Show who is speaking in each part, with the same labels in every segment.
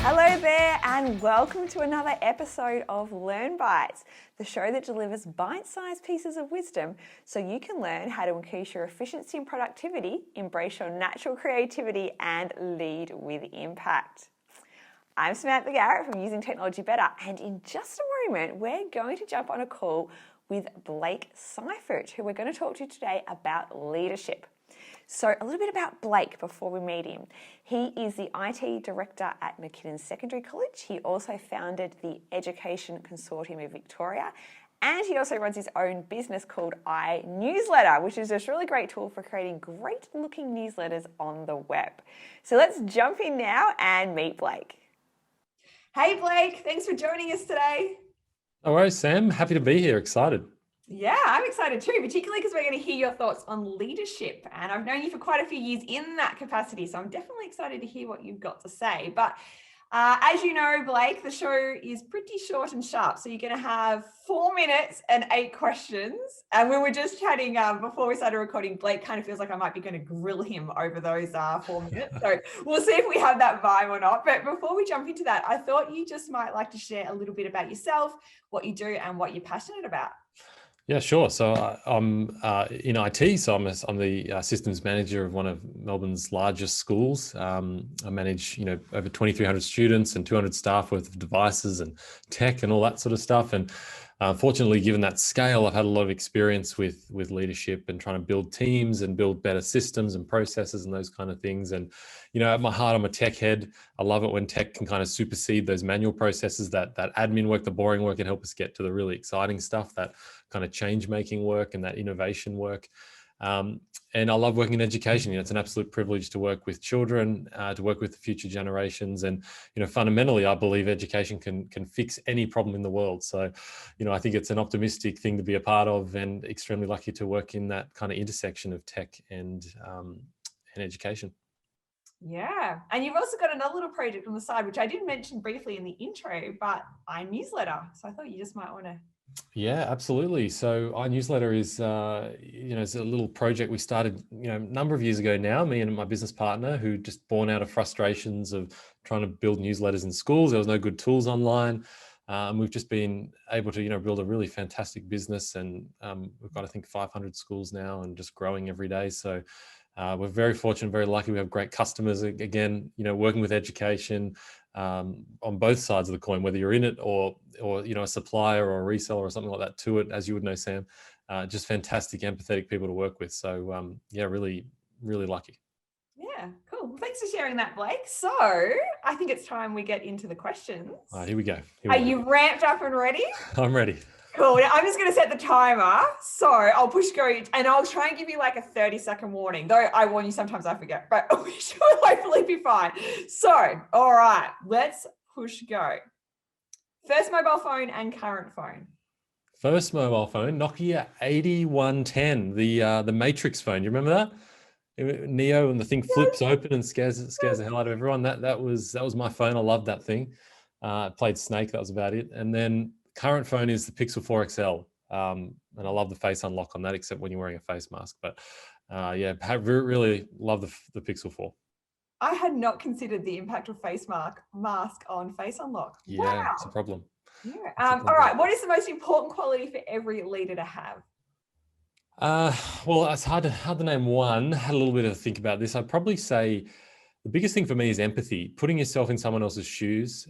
Speaker 1: Hello there and welcome to another episode of LearnBytes, the show that delivers bite-sized pieces of wisdom so you can learn how to increase your efficiency and productivity, embrace your natural creativity and lead with impact. I'm Samantha Garrett from Using Technology Better, and in just a moment we're going to jump on a call with Blake Seufert, who we're going to talk to today about leadership. So a little bit about Blake before we meet him. He is the IT director at Mckinnon Secondary College. He also founded the Education Consortium of Victoria, and he also runs his own business called iNewsletter, which is just a really great tool for creating great looking newsletters on the web. So let's jump in now and meet Blake. Hey Blake, thanks for joining us today.
Speaker 2: No worries, Sam. Happy to be here. Excited.
Speaker 1: Yeah, I'm excited too, particularly because we're going to hear your thoughts on leadership. And I've known you for quite a few years in that capacity, so I'm definitely excited to hear what you've got to say. But as you know, Blake, the show is pretty short and sharp. So you're going to have 4 minutes and 8 questions. And we were just chatting before we started recording, Blake kind of feels like I might be going to grill him over those 4 minutes. So we'll see if we have that vibe or not. But before we jump into that, I thought you just might like to share a little bit about yourself, what you do and what you're passionate about.
Speaker 2: Yeah, sure. So I'm in IT. So I'm the systems manager of one of Melbourne's largest schools. I manage, over 2,300 students and 200 staff worth of devices and tech and all that sort of stuff. And fortunately, given that scale, I've had a lot of experience with leadership and trying to build teams and build better systems and processes and those kind of things. And, at my heart, I'm a tech head. I love it when tech can kind of supersede those manual processes, that admin work, the boring work, and help us get to the really exciting stuff, that kind of change-making work and that innovation work. And I love working in education. It's an absolute privilege to work with children, to work with the future generations. And, fundamentally, I believe education can fix any problem in the world. So, I think it's an optimistic thing to be a part of, and extremely lucky to work in that kind of intersection of tech and education.
Speaker 1: Yeah. And you've also got another little project on the side, which I did mention briefly in the intro, but iNewsletter. So I thought you just might want to.
Speaker 2: Yeah, absolutely. So iNewsletter is, it's a little project we started, a number of years ago now, me and my business partner, who just born out of frustrations of trying to build newsletters in schools. There was no good tools online. We've just been able to, build a really fantastic business, and we've got, I think, 500 schools now and just growing every day. So we're very fortunate, very lucky. We have great customers, again, working with education on both sides of the coin, whether you're in it or a supplier or a reseller or something like that to it, as you would know, Sam. Just fantastic, empathetic people to work with. So yeah, really, really lucky.
Speaker 1: Yeah, cool. Well, thanks for sharing that, Blake. So I think it's time we get into the questions.
Speaker 2: Here we go.
Speaker 1: Are you ramped up and ready?
Speaker 2: I'm ready.
Speaker 1: Cool. Now, I'm just going to set the timer. So I'll push go, and I'll try and give you like a 30-second warning, though I warn you sometimes I forget, but we should hopefully be fine. So, all right, let's push go. First mobile phone and current phone.
Speaker 2: First mobile phone, Nokia 8110, the Matrix phone. You remember that? Neo, and the thing flips open and scares the hell out of everyone. That was my phone. I loved that thing. Played Snake. That was about it. And then current phone is the Pixel 4 XL. And I love the face unlock on that, except when you're wearing a face mask. But yeah, really love the Pixel 4.
Speaker 1: I had not considered the impact of face mask on face unlock.
Speaker 2: Yeah,
Speaker 1: wow.
Speaker 2: It's a problem.
Speaker 1: Yeah. All right. What is the most important quality for every leader to have?
Speaker 2: Well, it's hard to name one. Had a little bit of a think about this. I'd probably say the biggest thing for me is empathy, putting yourself in someone else's shoes.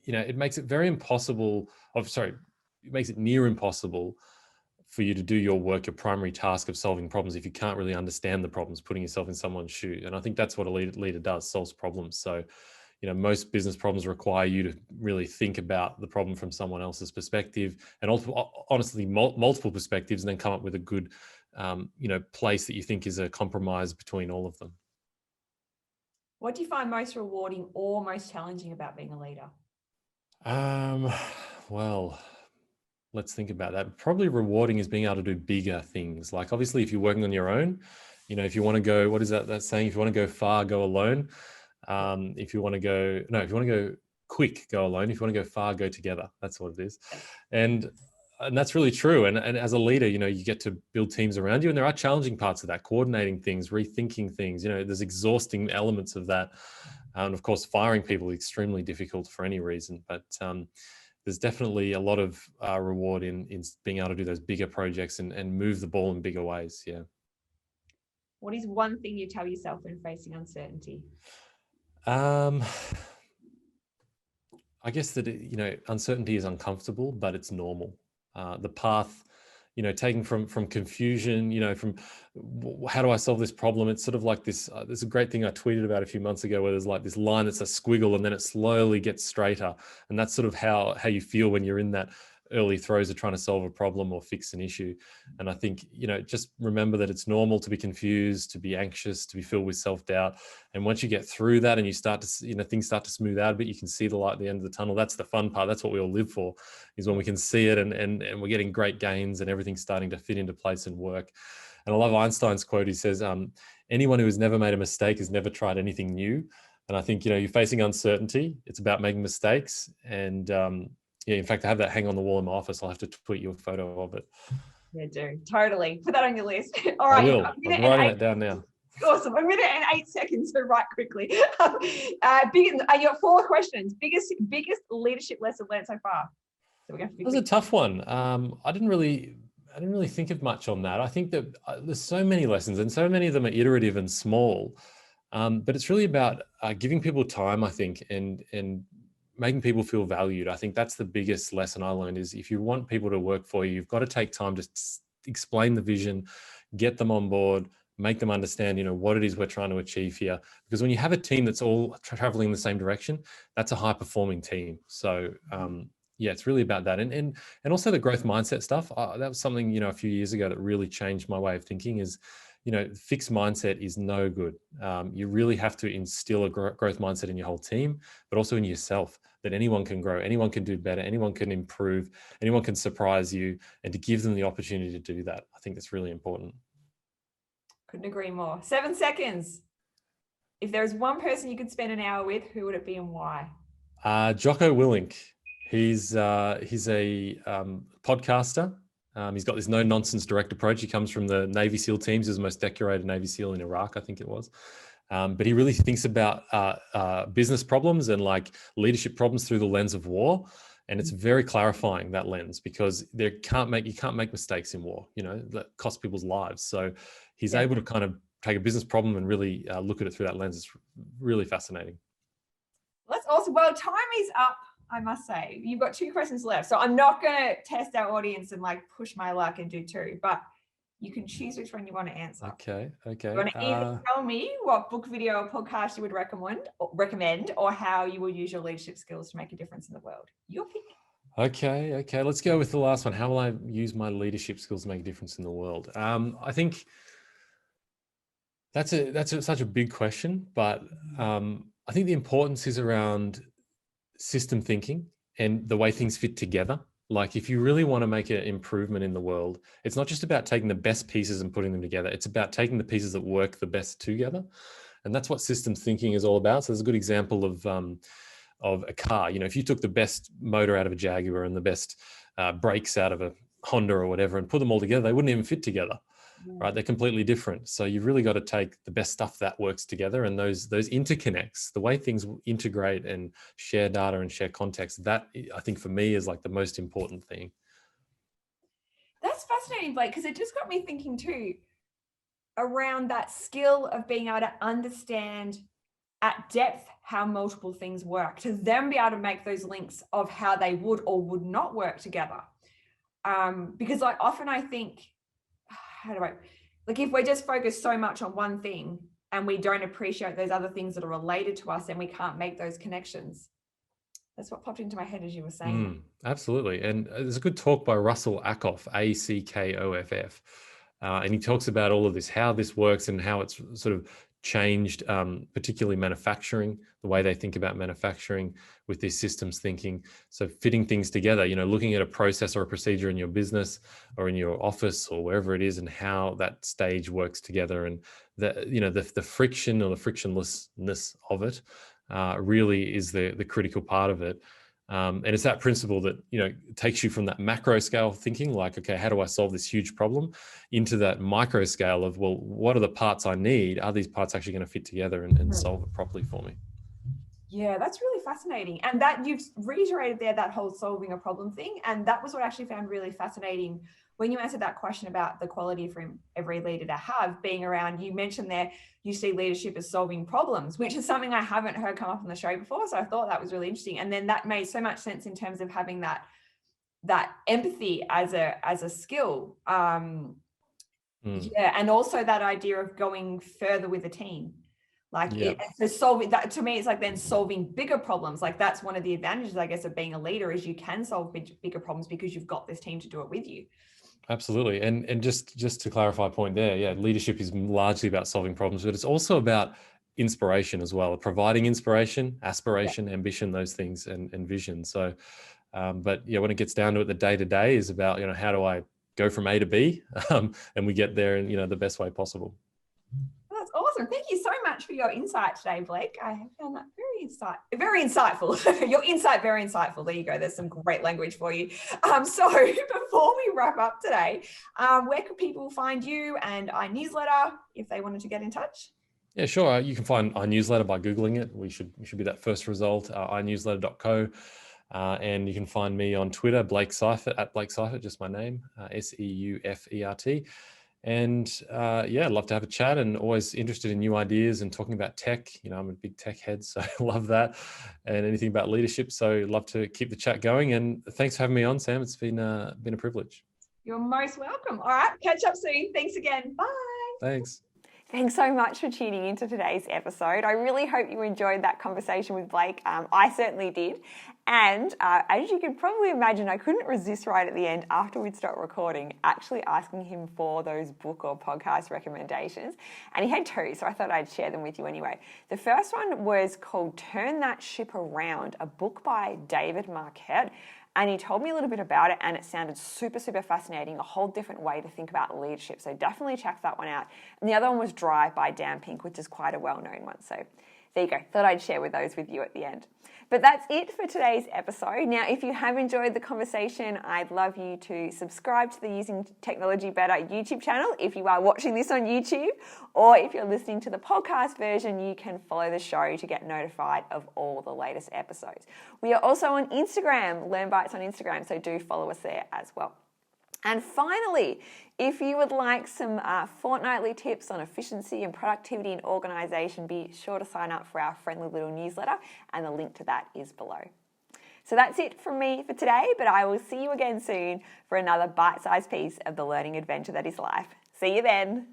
Speaker 2: It makes it it makes it near impossible for you to do your work, your primary task of solving problems, if you can't really understand the problems, putting yourself in someone's shoes. And I think that's what a leader does, solves problems. So, most business problems require you to really think about the problem from someone else's perspective, and honestly, multiple perspectives, and then come up with a good, place that you think is a compromise between all of them.
Speaker 1: What do you find most rewarding or most challenging about being a leader?
Speaker 2: Well, let's think about that. Probably rewarding is being able to do bigger things. Like, obviously, if you're working on your own, if you want to go, what is that saying? If you want to go far, go alone. If you want to go quick, go alone. If you want to go far, go together. That's what it is. And and that's really true. And as a leader, you get to build teams around you, and there are challenging parts of that, coordinating things, rethinking things. There's exhausting elements of that. And of course, firing people is extremely difficult for any reason, but there's definitely a lot of reward in being able to do those bigger projects and move the ball in bigger ways. Yeah.
Speaker 1: What is one thing you tell yourself when facing uncertainty?
Speaker 2: I guess that, uncertainty is uncomfortable, but it's normal. The path, taking from confusion, from how do I solve this problem? It's sort of like this, there's a great thing I tweeted about a few months ago where there's like this line that's a squiggle and then it slowly gets straighter. And that's sort of how you feel when you're in that early throes of trying to solve a problem or fix an issue. And I think, just remember that it's normal to be confused, to be anxious, to be filled with self-doubt. And once you get through that and you start to, things start to smooth out a bit, you can see the light at the end of the tunnel. That's the fun part. That's what we all live for, is when we can see it and we're getting great gains and everything's starting to fit into place and work. And I love Einstein's quote. He says, anyone who has never made a mistake has never tried anything new. And I think, you're facing uncertainty. It's about making mistakes. And, yeah, in fact, I have that hang on the wall in my office. I'll have to tweet you a photo of it.
Speaker 1: Yeah, do. Totally. Put that on your list. All right.
Speaker 2: I will. I'm writing that down now.
Speaker 1: Awesome. A minute and 8 seconds, so write quickly. You got 4 questions. Biggest leadership lesson learned so far. So we're going to.
Speaker 2: That was a tough one. I didn't really think of much on that. I think that there's so many lessons, and so many of them are iterative and small. But it's really about giving people time, I think, and making people feel valued. I think that's the biggest lesson I learned, is if you want people to work for you, you've got to take time to explain the vision, get them on board, make them understand, what it is we're trying to achieve here. Because when you have a team that's all traveling in the same direction, that's a high performing team. So yeah, it's really about that. And also the growth mindset stuff. That was something, a few years ago that really changed my way of thinking, is, fixed mindset is no good. You really have to instill a growth mindset in your whole team, but also in yourself, that anyone can grow, anyone can do better, anyone can improve, anyone can surprise you, and to give them the opportunity to do that. I think that's really important.
Speaker 1: Couldn't agree more. 7 seconds. If there was one person you could spend an hour with, who would it be and why?
Speaker 2: Jocko Willink. He's a podcaster. He's got this no-nonsense direct approach. He comes from the Navy SEAL teams. He was the most decorated Navy SEAL in Iraq, I think it was. But he really thinks about business problems and like leadership problems through the lens of war. And it's very clarifying, that lens, because you can't make mistakes in war, that cost people's lives. So he's able to kind of take a business problem and really look at it through that lens. It's really fascinating.
Speaker 1: That's awesome. Well, time is up, I must say. You've got 2 questions left. So I'm not going to test our audience and like push my luck and do 2, but you can choose which one you want to answer.
Speaker 2: Okay.
Speaker 1: You want to either tell me what book, video, or podcast you would recommend, or how you will use your leadership skills to make a difference in the world. Your pick.
Speaker 2: Okay. Let's go with the last one. How will I use my leadership skills to make a difference in the world? I think that's such a big question, but I think the importance is around system thinking and the way things fit together. Like, if you really want to make an improvement in the world, it's not just about taking the best pieces and putting them together. It's about taking the pieces that work the best together. And that's what systems thinking is all about. So there's a good example of a car. If you took the best motor out of a Jaguar and the best brakes out of a Honda or whatever and put them all together, they wouldn't even fit together. Right? They're completely different. So you've really got to take the best stuff that works together, and those interconnects, the way things integrate and share data and share context, that I think for me is like the most important thing.
Speaker 1: That's fascinating, Blake, because it just got me thinking too around that skill of being able to understand at depth how multiple things work, to then be able to make those links of how they would or would not work together. Because like often I think, if we're just focused so much on one thing and we don't appreciate those other things that are related to us, then we can't make those connections. That's what popped into my head as you were saying.
Speaker 2: Absolutely. And there's a good talk by Russell Ackoff, Ackoff. And he talks about all of this, how this works and how it's sort of changed, particularly manufacturing, the way they think about manufacturing with this systems thinking. So fitting things together, looking at a process or a procedure in your business or in your office or wherever it is, and how that stage works together, and the friction or the frictionlessness of it really is the critical part of it. And it's that principle that, takes you from that macro scale thinking, like, okay, how do I solve this huge problem, into that micro scale of, well, what are the parts I need? Are these parts actually going to fit together and solve it properly for me?
Speaker 1: Yeah, that's really fascinating. And that you've reiterated there, that whole solving a problem thing. And that was what I actually found really fascinating when you answered that question about the quality for every leader to have being around. You mentioned there, you see leadership as solving problems, which is something I haven't heard come up on the show before. So I thought that was really interesting. And then that made so much sense in terms of having that empathy as a skill. Yeah. And also that idea of going further with a team. Like solving that, to me, it's like then solving bigger problems. Like that's one of the advantages, I guess, of being a leader, is you can solve bigger problems because you've got this team to do it with you.
Speaker 2: Absolutely. And just to clarify a point there, leadership is largely about solving problems, but it's also about inspiration as well, providing inspiration, aspiration, ambition, those things, and vision. So, but when it gets down to it, the day-to-day is about, how do I go from A to B, and we get there in, the best way possible.
Speaker 1: That's awesome. Thank you so much for your insight today, Blake. I found that very insightful. Your insight, very insightful. There you go. There's some great language for you. So before we wrap up today, where could people find you and iNewsletter if they wanted to get in touch?
Speaker 2: Yeah, sure. You can find iNewsletter by Googling it. We should be that first result, iNewsletter.co. And you can find me on Twitter, Blake Seufert, at Blake Seufert, just my name, Seufert. And I'd love to have a chat, and always interested in new ideas and talking about tech. I'm a big tech head, so I love that, and anything about leadership. So love to keep the chat going. And thanks for having me on, Sam. It's been a privilege.
Speaker 1: You're most welcome. All right, catch up soon. Thanks again. Bye.
Speaker 2: Thanks.
Speaker 1: Thanks so much for tuning into today's episode. I really hope you enjoyed that conversation with Blake. I certainly did. And as you can probably imagine, I couldn't resist right at the end, after we'd stopped recording, actually asking him for those book or podcast recommendations. And he had two, so I thought I'd share them with you anyway. The first one was called Turn That Ship Around, a book by David Mckinnon. And he told me a little bit about it, and it sounded super, super fascinating, a whole different way to think about leadership. So definitely check that one out. And the other one was Drive by Dan Pink, which is quite a well-known one. So there you go. Thought I'd share those with you at the end. But that's it for today's episode. Now, if you have enjoyed the conversation, I'd love you to subscribe to the Using Technology Better YouTube channel if you are watching this on YouTube, or if you're listening to the podcast version, you can follow the show to get notified of all the latest episodes. We are also on Instagram, LearnBytes on Instagram, so do follow us there as well. And finally, if you would like some fortnightly tips on efficiency and productivity and organisation, be sure to sign up for our friendly little newsletter, and the link to that is below. So that's it from me for today, but I will see you again soon for another bite-sized piece of the learning adventure that is life. See you then.